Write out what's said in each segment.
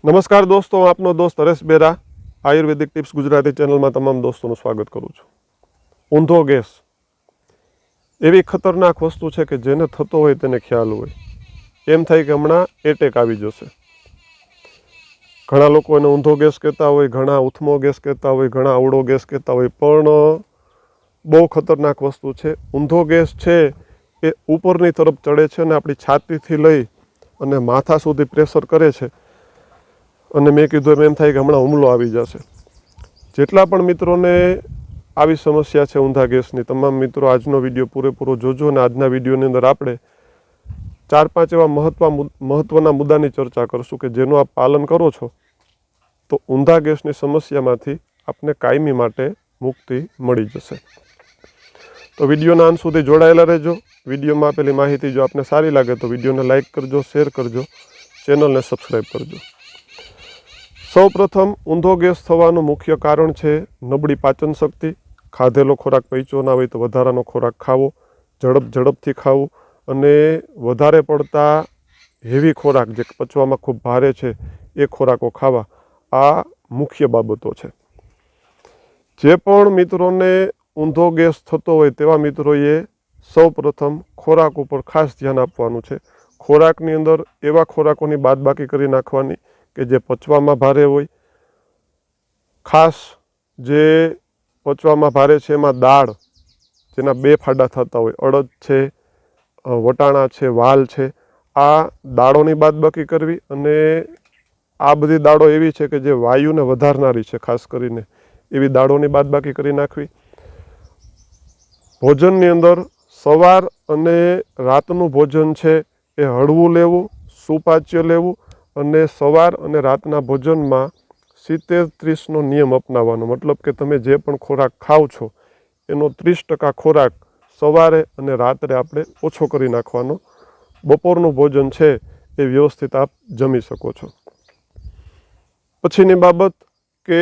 નમસ્કાર દોસ્તો, હું આપનો દોસ્ત હરેશ બેરા આયુર્વેદિક ટિપ્સ ગુજરાતી ચેનલમાં તમામ દોસ્તોનું સ્વાગત કરું છું. ઊંધો ગેસ એવી ખતરનાક વસ્તુ છે કે જેને થતો હોય તેને ખ્યાલ હોય. એમ થાય કે હમણાં એટેક આવી જશે. ઘણા લોકો એને ઊંધો ગેસ કહેતા હોય, ઘણા ઉથમો ગેસ કહેતા હોય, ઘણા અવળો ગેસ કહેતા હોય, પણ બહુ ખતરનાક વસ્તુ છે. ઊંધો ગેસ છે એ ઉપરની તરફ ચડે છે અને આપણી છાતીથી લઈ અને માથા સુધી પ્રેશર કરે છે. અને મેં કીધું એમ થાય કે હમણાં હુમલો આવી જશે. જેટલા પણ મિત્રોને આવી સમસ્યા છે ઊંધા ગેસની, તમામ મિત્રો આજનો વિડીયો પૂરેપૂરો જોજો. અને આજના વિડીયોની અંદર આપણે 4-5 એવા મહત્વના મુદ્દાની ચર્ચા કરશું કે જેનું આપ પાલન કરો છો તો ઊંધા ગેસની સમસ્યામાંથી આપને કાયમી માટે મુક્તિ મળી જશે. તો વિડીયોના અંત સુધી જોડાયેલા રહેજો. વિડીયોમાં આપેલી માહિતી જો આપને સારી લાગે તો વિડીયોને લાઇક કરજો, શેર કરજો, ચેનલને સબસ્ક્રાઈબ કરજો. સૌપ્રથમ ઊંધો ગેસ થવાનું મુખ્ય કારણ છે નબળી પાચન શક્તિ. ખાધેલો ખોરાક પચતો ના હોય તો વધારાનો ખોરાક ખાવો, ઝડપથી ખાવું અને વધારે પડતા હેવી ખોરાક જે પચવામાં ખૂબ ભારે છે એ ખોરાકો ખાવા, આ મુખ્ય બાબતો છે. જે પણ મિત્રોને ઊંધો ગેસ થતો હોય તેવા મિત્રોએ સૌપ્રથમ ખોરાક ઉપર ખાસ ધ્યાન આપવાનું છે. ખોરાકની અંદર એવા ખોરાકોની બાદબાકી કરી નાખવાની કે જે પચવામાં ભારે હોય. ખાસ જે પચવામાં ભારે છે એમાં દાળ, જેના 2 ફાડા થતા હોય, અડદ છે, વટાણા છે, વાલ છે, આ દાળોની બાદબાકી કરવી. અને આ બધી દાળો એવી છે કે જે વાયુને વધારનારી છે, ખાસ કરીને એવી દાળોની બાદબાકી કરી નાખવી. ભોજનની અંદર સવાર અને રાતનું ભોજન છે એ હળવું લેવું, સુપાચ્ય લેવું અને સવાર અને રાતના ભોજનમાં 70-30નો નિયમ અપનાવવાનો. મતલબ કે તમે જે પણ ખોરાક ખાઓ છો એનો 30% ખોરાક સવારે અને રાત્રે આપણે ઓછો કરી નાખવાનો. બપોરનું ભોજન છે એ વ્યવસ્થિત આપ જમી શકો છો. પછીની બાબત કે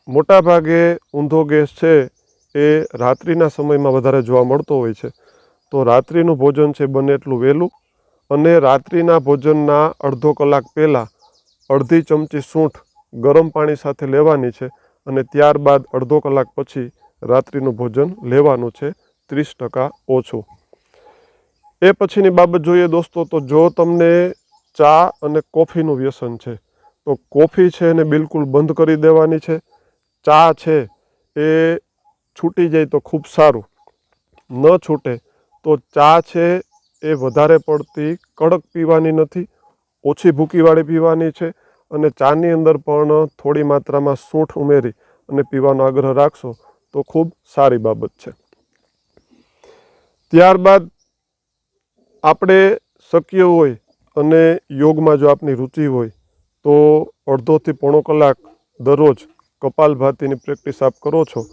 મોટાભાગે ઊંધો ગેસ છે એ રાત્રિના સમયમાં વધારે જોવા મળતો હોય છે. તો રાત્રિનું ભોજન છે બને એટલું વહેલું, અને રાત્રિના ભોજનના અડધો કલાક પહેલાં અડધી ચમચી સૂંઠ ગરમ પાણી સાથે લેવાની છે. અને ત્યારબાદ અડધો કલાક પછી રાત્રિનું ભોજન લેવાનું છે 30% ઓછું. એ પછીની બાબત જોઈએ દોસ્તો, તો જો તમને ચા અને કોફીનું વ્યસન છે તો કોફી છે એને બિલકુલ બંધ કરી દેવાની છે. ચા છે એ છૂટી જાય તો ખૂબ સારું, ન છૂટે તો ચા છે એ વધારે પડતી કડક પીવાની નથી, ઓછી ભૂકીવાળી પીવાની છે. અને ચાની અંદર પણ થોડી માત્રામાં સૂંઠ ઉમેરી અને પીવાનો આગ્રહ રાખશો તો ખૂબ સારી બાબત છે. ત્યારબાદ આપણે શક્ય હોય અને યોગમાં જો આપની રુચિ હોય તો અડધોથી પોણો કલાક દરરોજ કપાલભાતિની પ્રેક્ટિસ આપ કરો છો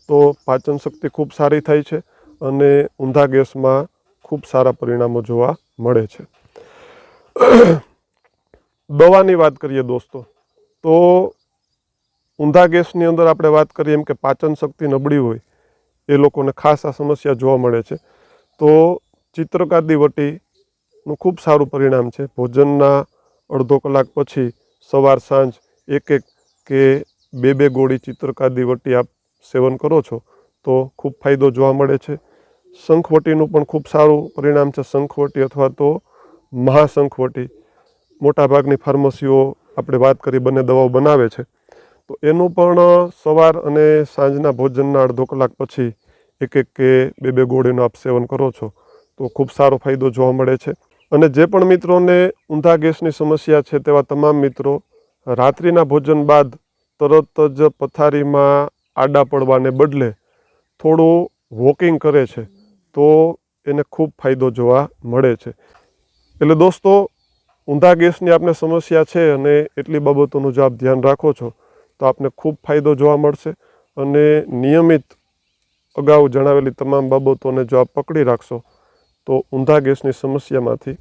તો પાચન શક્તિ ખૂબ સારી થાય છે અને ઊંધા ગેસમાં ખૂબ સારા પરિણામો જોવા મળે છે. દવાની વાત કરીએ દોસ્તો, તો ઊંધા ગેસની અંદર આપણે વાત કરીએ એમ કે પાચન શક્તિ નબળી હોય એ લોકોને ખાસ આ સમસ્યા જોવા મળે છે. તો ચિત્રકાદી વટીનું ખૂબ સારું પરિણામ છે. ભોજનના અડધો કલાક પછી સવાર સાંજ 1-1 કે 2-2 ગોળી ચિત્રકાદી વટી આપ સેવન કરો છો તો ખૂબ ફાયદો જોવા મળે છે. શંખવટીનું પણ ખૂબ સારું પરિણામ છે. શંખવટી અથવા તો મહાશંખવટી, મોટાભાગની ફાર્મસીઓ આપણે વાત કરી બંને દવાઓ બનાવે છે. તો એનું પણ સવાર અને સાંજના ભોજનના અડધો કલાક પછી 1-1 કે 2-2 ગોળીનું આપ સેવન કરો છો તો ખૂબ સારો ફાયદો જોવા મળે છે. અને જે પણ મિત્રોને ઊંધા ગેસની સમસ્યા છે તેવા તમામ મિત્રો રાત્રિના ભોજન બાદ તરત જ પથારીમાં આડા પડવાને બદલે થોડું વોકિંગ કરે છે તો એને ખૂબ ફાયદો જોવા મળે છે. એટલે દોસ્તો, ઊંધા ગેસની આપને સમસ્યા છે અને એટલી બાબતોનું જો આપ ધ્યાન રાખો છો તો આપને ખૂબ ફાયદો જોવા મળશે. અને નિયમિત અગાઉ જણાવેલી તમામ બાબતોને જો આપ પકડી રાખશો તો ઊંધા ગેસની સમસ્યામાંથી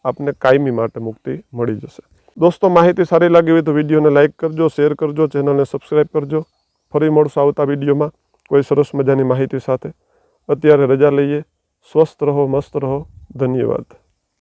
આપને કાયમી માટે મુક્તિ મળી જશે. દોસ્તો, માહિતી સારી લાગી હોય તો વિડીયોને લાઇક કરજો, શેર કરજો, ચેનલને સબસ્ક્રાઈબ કરજો. ફરી મળશું આવતા વિડીયોમાં કોઈ સરસ મજાની માહિતી સાથે. અત્યારે રજા લઈએ. સ્વસ્થ રહો, મસ્ત રહો. ધન્યવાદ.